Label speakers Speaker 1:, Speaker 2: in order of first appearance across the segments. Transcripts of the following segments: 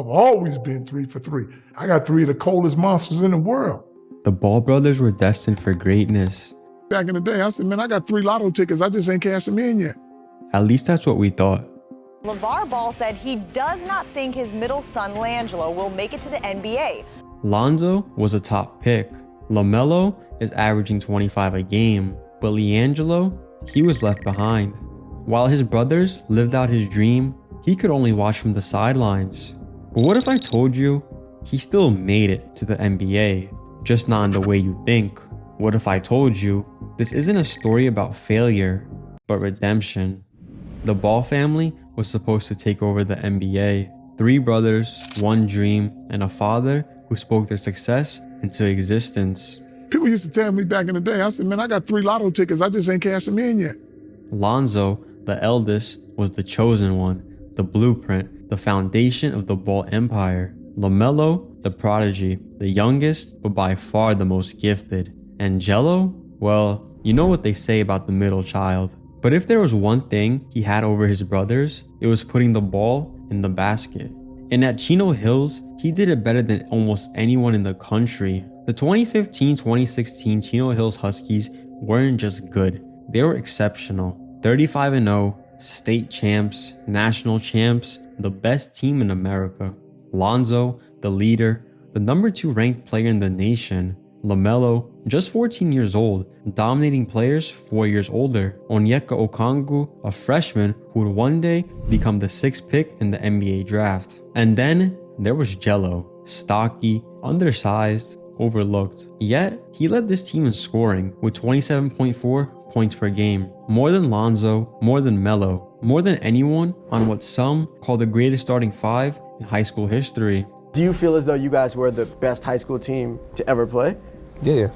Speaker 1: I've always been 3 for 3. I got 3 of the coldest monsters in the world.
Speaker 2: The Ball brothers were destined for greatness.
Speaker 1: Back in the day, I said, man, I got 3 lotto tickets. I just ain't cashed them in yet.
Speaker 2: At least that's what we thought.
Speaker 3: LeVar Ball said he does not think his middle son, LiAngelo, will make it to the NBA.
Speaker 2: Lonzo was a top pick. LaMelo is averaging 25 a game, but LiAngelo, he was left behind. While his brothers lived out his dream, he could only watch from the sidelines. But what if I told you he still made it to the NBA, just not in the way you think? What if I told you this isn't a story about failure, but redemption? The Ball family was supposed to take over the NBA. 3 brothers, 1 dream, and a father who spoke their success into existence.
Speaker 1: People used to tell me back in the day, I said, man, I got 3 lotto tickets. I just ain't cashed them in yet.
Speaker 2: Lonzo, the eldest, was the chosen one, the blueprint, the foundation of the Ball empire. LaMelo, the prodigy, the youngest, but by far the most gifted. And Jello, well, you know what they say about the middle child. But if there was one thing he had over his brothers, it was putting the ball in the basket. And at Chino Hills, he did it better than almost anyone in the country. The 2015-2016 Chino Hills Huskies weren't just good, they were exceptional. 35-0, state champs, national champs, the best team in America. Lonzo, the leader, the number 2 ranked player in the nation. LaMelo, just 14 years old, dominating players 4 years older. Onyeka Okongwu, a freshman who would one day become the 6th pick in the NBA draft. And then there was Jello, stocky, undersized, overlooked. Yet, he led this team in scoring with 27.4 points per game. More than Lonzo, more than Melo, more than anyone on what some call the greatest starting 5 in high school history.
Speaker 4: Do you feel as though you guys were the best high school team to ever play?
Speaker 5: Yeah,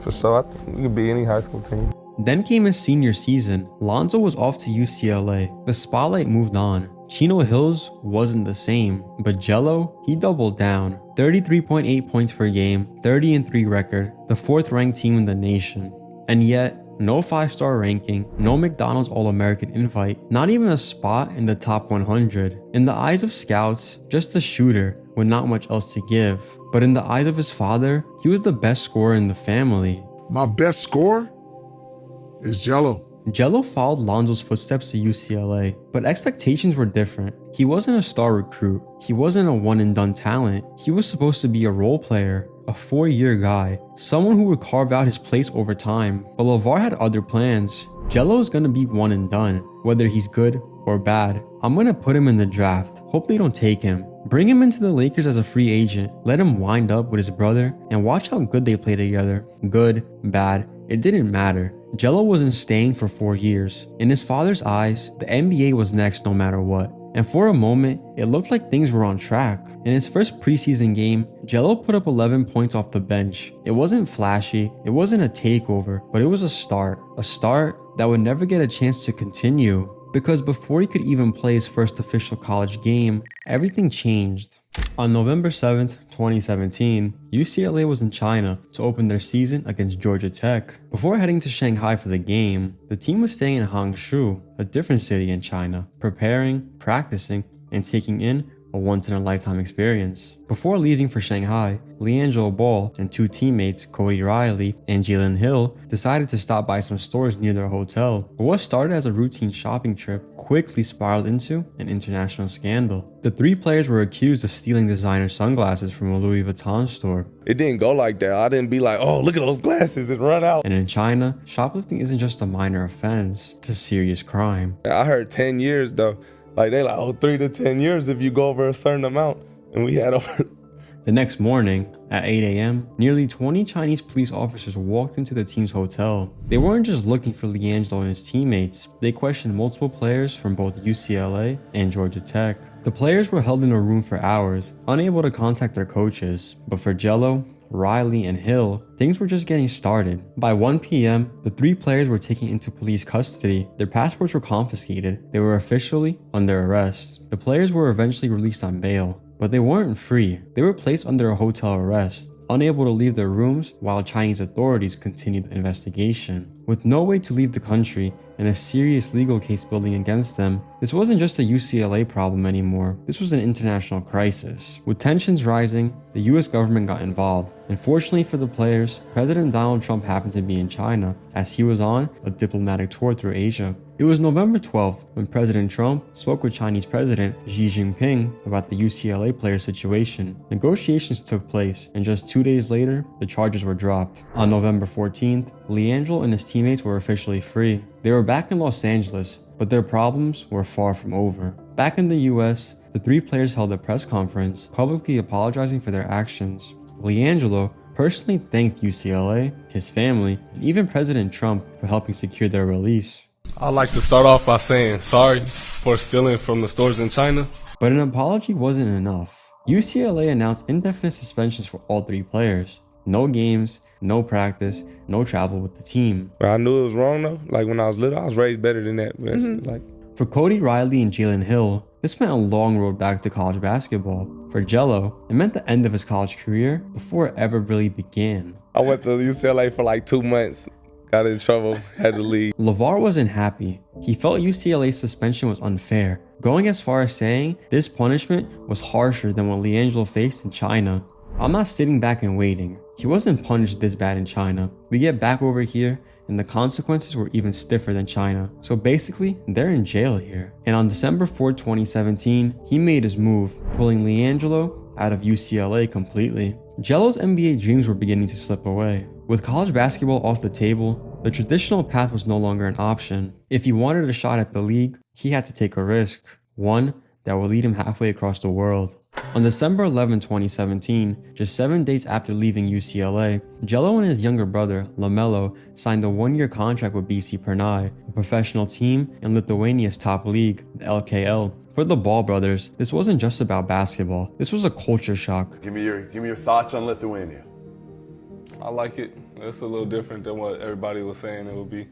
Speaker 5: for sure. I think we could be any high school team.
Speaker 2: Then came his senior season. Lonzo was off to UCLA. The spotlight moved on. Chino Hills wasn't the same, but Jello, he doubled down. 33.8 points per game, 30-3 record, the 4th ranked team in the nation. And yet, no 5-star ranking, no McDonald's All-American invite, not even a spot in the top 100. In the eyes of scouts, just a shooter with not much else to give. But in the eyes of his father, he was the best scorer in the family.
Speaker 1: My best scorer is Jello.
Speaker 2: Jello followed Lonzo's footsteps to UCLA, but expectations were different. He wasn't a star recruit. He wasn't a one-and-done talent. He was supposed to be a role player, a 4-year guy, someone who would carve out his place over time. But LeVar had other plans. Jello is gonna be one and done, whether he's good or bad. I'm gonna put him in the draft. Hope they don't take him. Bring him into the Lakers as a free agent. Let him wind up with his brother and watch how good they play together. Good, bad, it didn't matter. Jello wasn't staying for 4 years. In his father's eyes, the NBA was next no matter what. And for a moment, it looked like things were on track. In his first preseason game, Jello put up 11 points off the bench. It wasn't flashy, it wasn't a takeover, but it was a start that would never get a chance to continue. Because before he could even play his first official college game, everything changed. On November 7th, 2017, UCLA was in China to open their season against Georgia Tech. Before heading to Shanghai for the game, the team was staying in Hangzhou, a different city in China, preparing, practicing, and taking in a once-in-a-lifetime experience. Before leaving for Shanghai, LiAngelo Ball and 2 teammates, Cody Riley and Jalen Hill, decided to stop by some stores near their hotel. But what started as a routine shopping trip quickly spiraled into an international scandal. The 3 players were accused of stealing designer sunglasses from a Louis Vuitton store.
Speaker 5: It didn't go like that. I didn't be like, oh, look at those glasses and run out.
Speaker 2: And in China, shoplifting isn't just a minor offense, it's a serious crime.
Speaker 5: I heard 10 years though. Like they like, oh, 3 to 10 years if you go over a certain amount. And we had over.
Speaker 2: The next morning, at 8 a.m., nearly 20 Chinese police officers walked into the team's hotel. They weren't just looking for LiAngelo and his teammates. They questioned multiple players from both UCLA and Georgia Tech. The players were held in a room for hours, unable to contact their coaches. But for Jello, Riley, and Hill, things were just getting started. By 1 p.m., the 3 players were taken into police custody. Their passports were confiscated. They were officially under arrest. The players were eventually released on bail, but they weren't free. They were placed under a hotel arrest. unable to leave their rooms while Chinese authorities continued the investigation. With no way to leave the country and a serious legal case building against them, this wasn't just a UCLA problem anymore, this was an international crisis. With tensions rising, the US government got involved. Unfortunately for the players, President Donald Trump happened to be in China as he was on a diplomatic tour through Asia. It was November 12th when President Trump spoke with Chinese President Xi Jinping about the UCLA player situation. Negotiations took place, and just 2 days later, the charges were dropped. On November 14th, LiAngelo and his teammates were officially free. They were back in Los Angeles, but their problems were far from over. Back in the US, the three players held a press conference, publicly apologizing for their actions. LiAngelo personally thanked UCLA, his family, and even President Trump for helping secure their release.
Speaker 6: I'd like to start off by saying sorry for stealing from the stores in China.
Speaker 2: But an apology wasn't enough. UCLA announced indefinite suspensions for all three players. No games, no practice, no travel with the team.
Speaker 5: But I knew it was wrong though. Like when I was little, I was raised better than that. Like
Speaker 2: For Cody Riley and Jalen Hill, this meant a long road back to college basketball. For Jello, it meant the end of his college career before it ever really began.
Speaker 5: I went to UCLA for like 2 months. Got in trouble, had to leave.
Speaker 2: LeVar wasn't happy. He felt UCLA's suspension was unfair, going as far as saying this punishment was harsher than what LiAngelo faced in China. I'm not sitting back and waiting. He wasn't punished this bad in China. We get back over here and the consequences were even stiffer than China. So basically, they're in jail here. And on December 4, 2017, he made his move, pulling LiAngelo out of UCLA completely. Jello's NBA dreams were beginning to slip away. With college basketball off the table, the traditional path was no longer an option. If he wanted a shot at the league, he had to take a risk, one that would lead him halfway across the world. On December 11, 2017, just 7 days after leaving UCLA, Jello and his younger brother, LaMelo, signed a one-year contract with BC Pernai, a professional team in Lithuania's top league, the LKL. For the Ball brothers, this wasn't just about basketball. This was a culture shock.
Speaker 7: Give me your thoughts on Lithuania.
Speaker 6: I like it. It's a little different than what everybody was saying it would be.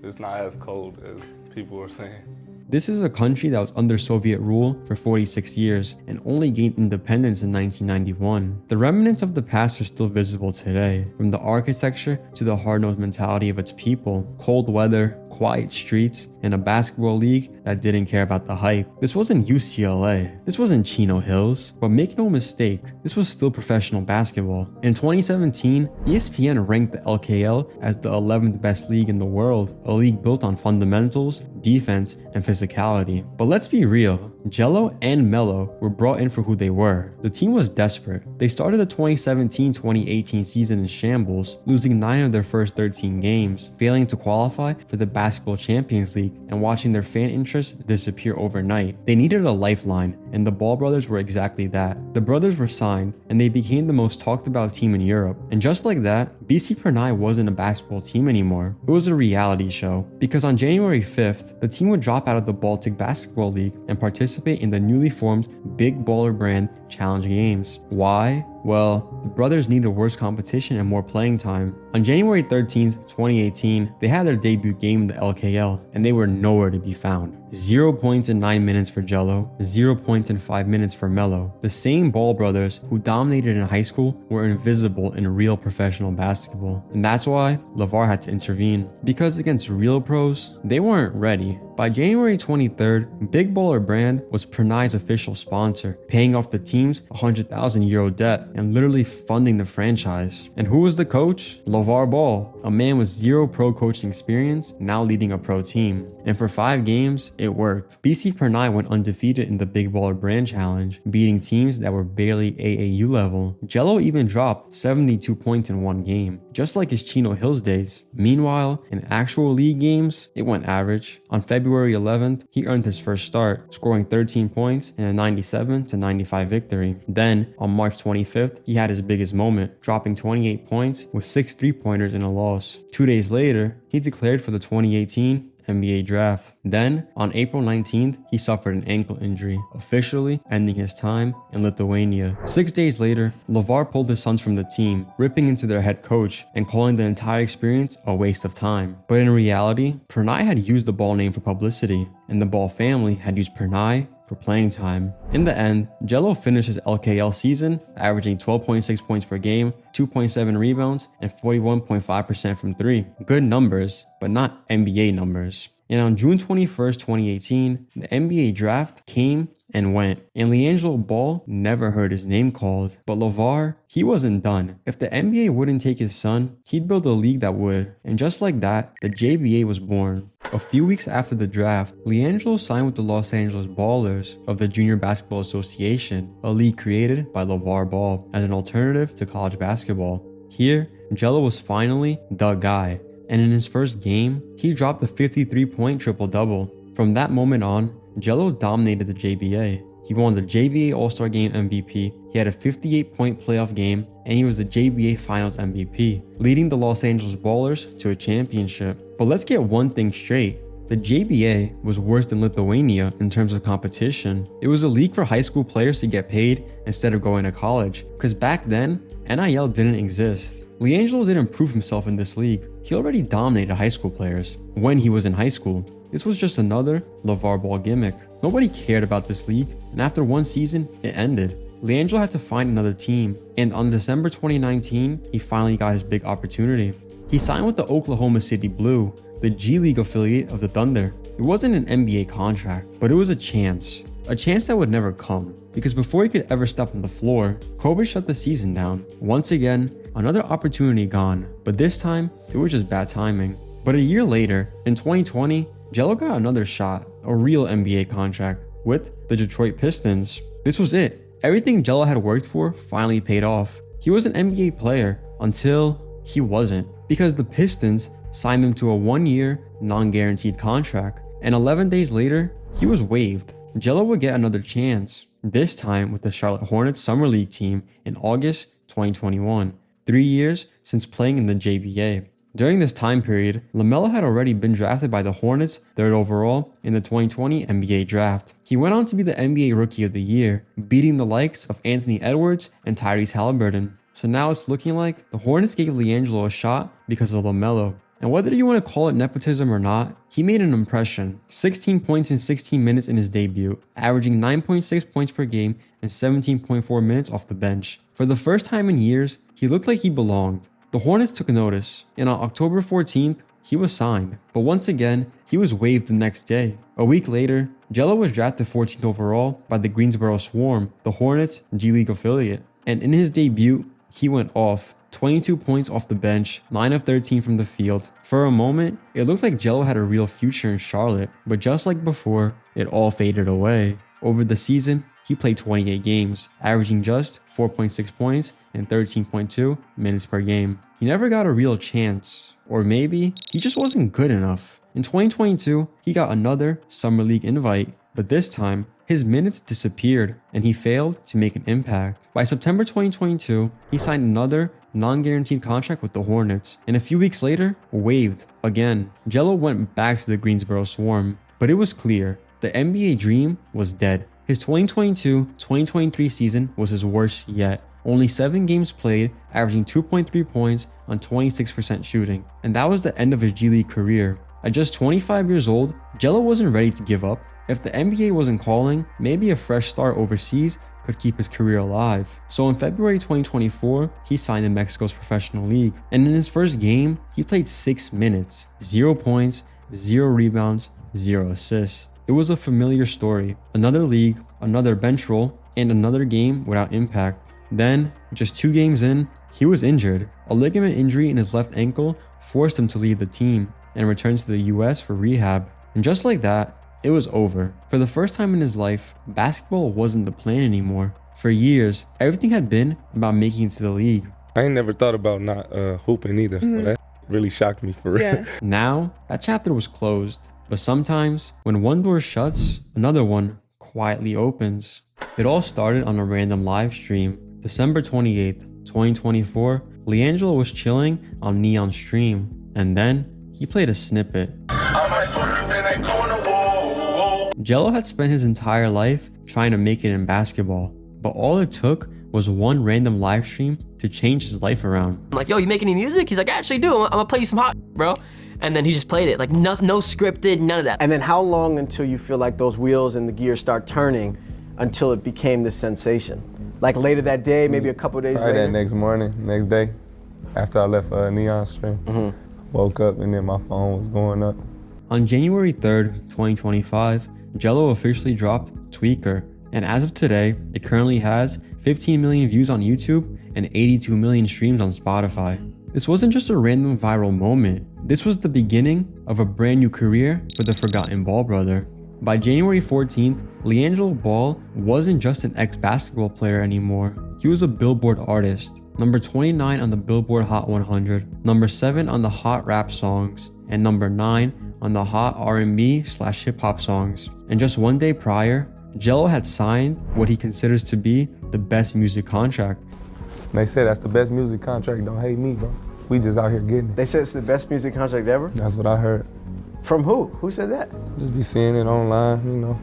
Speaker 6: It's not as cold as people were saying.
Speaker 2: This is a country that was under Soviet rule for 46 years and only gained independence in 1991. The remnants of the past are still visible today, from the architecture to the hard-nosed mentality of its people. Cold weather, quiet streets, and a basketball league that didn't care about the hype. This wasn't UCLA. This wasn't Chino Hills. But make no mistake, this was still professional basketball. In 2017, ESPN ranked the LKL as the 11th best league in the world, a league built on fundamentals, defense, and physicality. But let's be real, Jello and Melo were brought in for who they were. The team was desperate. They started the 2017-2018 season in shambles, losing 9 of their first 13 games, failing to qualify for the Basketball Champions League, and watching their fan interest disappear overnight. They needed a lifeline, and the Ball brothers were exactly that. The brothers were signed, and they became the most talked about team in Europe. And just like that, BC Pernai wasn't a basketball team anymore. It was a reality show, because on January 5th, the team would drop out of the Baltic Basketball League and participate in the newly formed Big Baller Brand Challenge Games. Why? Well, the brothers needed worse competition and more playing time. On January 13th, 2018, they had their debut game in the LKL, and they were nowhere to be found. 0 points in 9 minutes for Jello, 0 points in 5 minutes for Melo. The same Ball brothers who dominated in high school were invisible in real professional basketball. And that's why LeVar had to intervene. Because against real pros, they weren't ready. By January 23rd, Big Baller Brand was Pernai's official sponsor, paying off the team's €100,000 debt and literally funding the franchise. And who was the coach? LeVar Ball, a man with 0 pro coaching experience, now leading a pro team. And for 5 games, it worked. BC Pernai went undefeated in the Big Baller Brand Challenge, beating teams that were barely AAU level. Jello even dropped 72 points in 1 game, just like his Chino Hills days. Meanwhile, in actual league games, it went average. On February 11th, he earned his first start, scoring 13 points in a 97-95 victory. Then, on March 25th, he had his biggest moment, dropping 28 points with 6 3-pointers in a loss. 2 days later, he declared for the 2018 NBA draft. Then, on April 19th, he suffered an ankle injury, officially ending his time in Lithuania. 6 days later, LeVar pulled his sons from the team, ripping into their head coach and calling the entire experience a waste of time. But in reality, Pernai had used the Ball name for publicity, and the Ball family had used Pernai for playing time. In the end, Jello finished his LKL season averaging 12.6 points per game, 2.7 rebounds, and 41.5% from 3. Good numbers, but not NBA numbers. And on June 21st, 2018, the NBA draft came and went, and LiAngelo Ball never heard his name called. But LeVar, he wasn't done. If the NBA wouldn't take his son, he'd build a league that would. And just like that, the JBA was born. A few weeks after the draft, LiAngelo signed with the Los Angeles Ballers of the Junior Basketball Association, a league created by LeVar Ball as an alternative to college basketball. Here, Jello was finally the guy. And in his first game, he dropped a 53-point triple-double. From that moment on, Jello dominated the JBA. He won the JBA All-Star Game MVP, he had a 58-point playoff game, and he was the JBA Finals MVP, leading the Los Angeles Ballers to a championship. But let's get one thing straight. The JBA was worse than Lithuania in terms of competition. It was a league for high school players to get paid instead of going to college, because back then, NIL didn't exist. LiAngelo didn't prove himself in this league. He already dominated high school players when he was in high school. This was just another LeVar Ball gimmick. Nobody cared about this league, and after one season, it ended. LiAngelo had to find another team, and on December 2019, he finally got his big opportunity. He signed with the Oklahoma City Blue, the G League affiliate of the Thunder. It wasn't an NBA contract, but it was a chance that would never come, because before he could ever step on the floor, COVID shut the season down. Once again, another opportunity gone, but this time, it was just bad timing. But a year later, in 2020, Jello got another shot, a real NBA contract, with the Detroit Pistons. This was it. Everything Jello had worked for finally paid off. He was an NBA player until he wasn't, because the Pistons signed him to a 1-year, non-guaranteed contract, and 11 days later, he was waived. Jello would get another chance, this time with the Charlotte Hornets Summer League team in August 2021, 3 years since playing in the JBA. During this time period, LaMelo had already been drafted by the Hornets 3rd overall in the 2020 NBA draft. He went on to be the NBA Rookie of the Year, beating the likes of Anthony Edwards and Tyrese Halliburton. So now it's looking like the Hornets gave LiAngelo a shot because of LaMelo. And whether you want to call it nepotism or not, he made an impression. 16 points in 16 minutes in his debut, averaging 9.6 points per game and 17.4 minutes off the bench. For the first time in years, he looked like he belonged. The Hornets took notice, and on October 14th, he was signed. But once again, he was waived the next day. A week later, Jello was drafted 14th overall by the Greensboro Swarm, the Hornets G League affiliate. And in his debut, he went off. 22 points off the bench, 9 of 13 from the field. For a moment, it looked like Jello had a real future in Charlotte, but just like before, it all faded away. Over the season, he played 28 games, averaging just 4.6 points and 13.2 minutes per game. He never got a real chance, or maybe he just wasn't good enough. In 2022, he got another Summer League invite, but this time, his minutes disappeared and he failed to make an impact. By September 2022, he signed another non-guaranteed contract with the Hornets, and a few weeks later, waived again. Jello went back to the Greensboro Swarm, but it was clear the NBA dream was dead. His 2022-2023 season was his worst yet. Only 7 games played, averaging 2.3 points on 26% shooting, and that was the end of his G League career. At just 25 years old, Jello wasn't ready to give up. If the NBA wasn't calling, maybe a fresh start overseas could keep his career alive. So in February 2024, he signed in Mexico's professional league. And in his first game, he played 6 minutes, 0 points, 0 rebounds, 0 assists. It was a familiar story. Another league, another bench role, and another game without impact. Then, just 2 games in, he was injured. A ligament injury in his left ankle forced him to leave the team and return to the US for rehab. And just like that, it was over. For the first time in his life, basketball wasn't the plan anymore. For years, everything had been about making it to the league.
Speaker 5: I ain't never thought about not hooping either, so that really shocked me for real.
Speaker 8: Yeah.
Speaker 2: Now, that chapter was closed. But sometimes, when one door shuts, another one quietly opens. It all started on a random live stream. December 28th, 2024, LiAngelo was chilling on Neon's stream, and then he played a snippet. Jello had spent his entire life trying to make it in basketball, but all it took was one random live stream to change his life around.
Speaker 9: I'm like, yo, you make any music? He's like, I actually do. I'm gonna play you some hot, bro.
Speaker 8: and then he just played it. Like no scripted, none of that.
Speaker 4: And then how long until you feel like those wheels and the gears start turning until it became this sensation? Like later that day, maybe a couple days
Speaker 5: Probably
Speaker 4: later?
Speaker 5: that next morning, next day, after I left Neon Stream. Woke up and then my phone was going up.
Speaker 2: On January 3rd, 2025, Jello officially dropped Tweaker, and as of today, it currently has 15 million views on YouTube and 82 million streams on Spotify. This wasn't just a random viral moment. This was the beginning of a brand new career for the forgotten Ball brother. By January 14th, LiAngelo Ball wasn't just an ex-basketball player anymore. He was a Billboard artist, number 29 on the Billboard Hot 100, number 7 on the Hot Rap Songs, and number 9 on the Hot R&B/hip hop songs. And just one day prior, Jello had signed what he considers to be the best music contract.
Speaker 5: They said that's the best music contract. Don't hate me, bro. We just out here getting it.
Speaker 4: They said it's the best music contract ever?
Speaker 5: That's what I heard.
Speaker 4: From who? Who said that?
Speaker 5: Just be seeing it online, you know.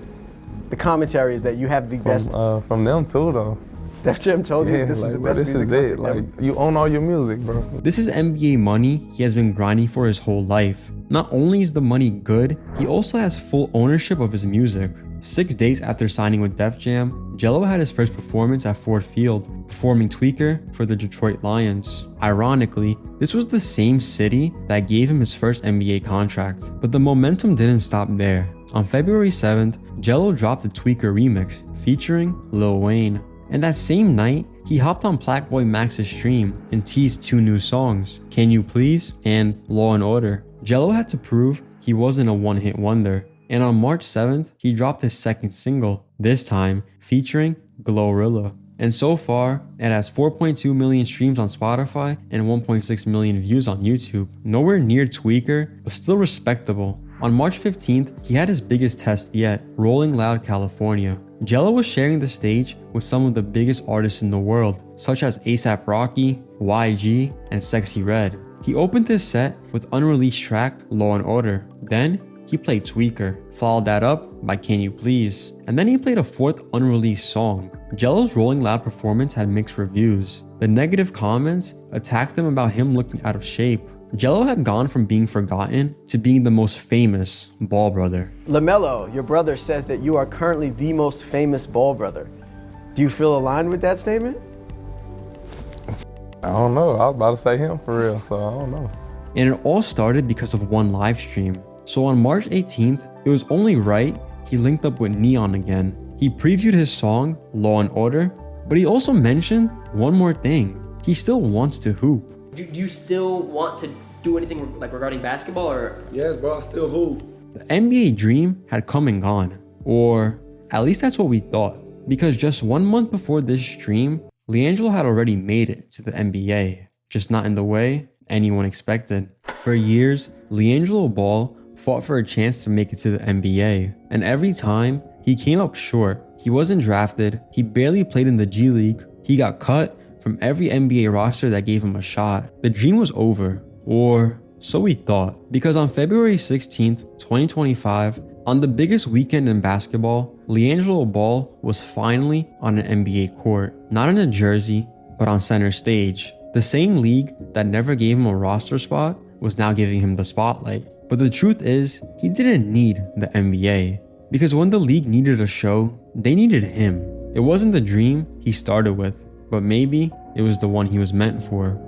Speaker 4: The commentary is that you have the best.
Speaker 5: From them too, though.
Speaker 4: Def Jam told you this is the best
Speaker 5: this
Speaker 4: music
Speaker 5: is it.
Speaker 4: contract
Speaker 5: Like,
Speaker 4: ever.
Speaker 5: you own all your music, bro.
Speaker 2: This is NBA money he has been grinding for his whole life. Not only is the money good, he also has full ownership of his music. 6 days after signing with Def Jam, Jello had his first performance at Ford Field, performing Tweaker for the Detroit Lions. Ironically, this was the same city that gave him his first NBA contract. But the momentum didn't stop there. On February 7th, Jello dropped the Tweaker remix, featuring Lil Wayne. And that same night, he hopped on Blackboy Max's stream and teased 2 new songs, Can You Please and Law & Order. Jello had to prove he wasn't a one-hit wonder. And on March 7th, he dropped his second single, this time featuring Glorilla. And so far, it has 4.2 million streams on Spotify and 1.6 million views on YouTube. Nowhere near Tweaker, but still respectable. On March 15th, he had his biggest test yet, Rolling Loud, California. Jello was sharing the stage with some of the biggest artists in the world, such as A$AP Rocky, YG, and Sexy Red. He opened his set with unreleased track Law & Order. Then, he played Tweaker, followed that up by Can You Please, and then he played a 4th unreleased song. Jello's Rolling Loud performance had mixed reviews. The negative comments attacked him about him looking out of shape. Jello had gone from being forgotten to being the most famous Ball brother.
Speaker 4: LaMelo, your brother, says that you are currently the most famous Ball brother. Do you feel aligned with that statement?
Speaker 5: I don't know. I was about to say him for real, so I don't know.
Speaker 2: And it all started because of one live stream. So on March 18th, it was only right he linked up with Neon again. He previewed his song, Law & Order, but he also mentioned one more thing. He still wants to hoop.
Speaker 8: Do you still want to do anything like regarding basketball or?
Speaker 9: Yes, bro, I still hoop.
Speaker 2: The NBA dream had come and gone, or at least that's what we thought, because just 1 month before this stream, LiAngelo had already made it to the NBA, just not in the way anyone expected. For years, LiAngelo Ball fought for a chance to make it to the NBA, and every time he came up short. He wasn't drafted, he barely played in the G League, he got cut from every NBA roster that gave him a shot. The dream was over, or so we thought, because on February 16th, 2025, on the biggest weekend in basketball, LiAngelo Ball was finally on an NBA court, not in a jersey, but on center stage. The same league that never gave him a roster spot was now giving him the spotlight. But the truth is, he didn't need the NBA, because when the league needed a show, they needed him. It wasn't the dream he started with, but maybe it was the one he was meant for.